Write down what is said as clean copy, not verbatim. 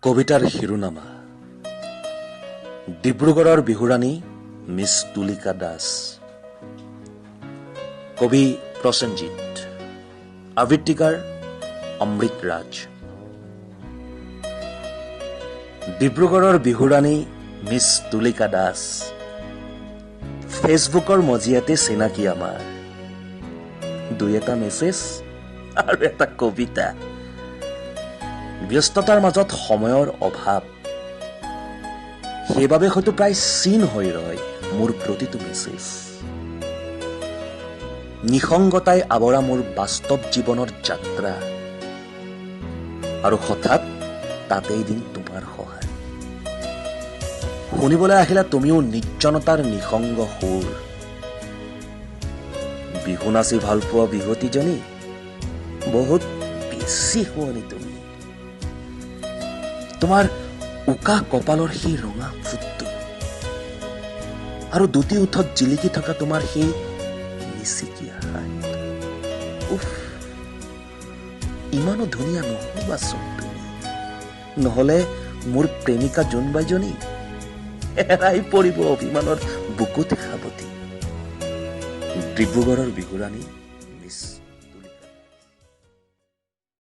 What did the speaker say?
কবিতাৰ শিৰোনামা ডিব্ৰুগড়ৰ বিহুৰাণী মিছ তুলিকা দাস। কবি প্ৰসেনজিৎ, আবৃত্তিকাৰ অমৃত ৰাজ। ডিব্ৰুগড়ৰ বিহুৰাণী মিছ তুলিকা দাস, ফেচবুকৰ মজিয়াতে চিনাকি আমাৰ। দুই এটা মেছেজ আৰু এটা কবিতা। ব্যস্ততাৰ মাজত সময়ৰ অভাৱ, সেইবাবে হয়তো প্ৰায় চিন হৈ ৰয় মোৰ প্ৰতিটো মেছেজ। নিসংগতাই আৱৰা মোৰ বাস্তৱ জীৱনৰ যাত্ৰা, আৰু হঠাৎ তাতেই দিন তোমাৰ সহায়। শুনিবলৈ আহিলা তুমিও নিৰ্জনতাৰ নিসংগ সুৰ। বিহু নাচি ভাল পোৱা বিহুৱতীজনী, বহুত বেছি শুৱনি তুমি। তোমাৰ উকা কপালৰ সেই ৰঙা ফুটটো, আৰু দুটি ওঠত জিলিকি থকা তোমাৰ সেই নিচিকিয়া হাঁহিটো। উফ, ইমানো ধুনীয়া নহবাচোন তুমি, নহলে মোৰ প্ৰেমিকা জোনবাইজনী হেৰাই পৰিব অভিমানৰ বুকুত সাৱটি। ডিব্ৰুগড়ৰ বিহুৰাণী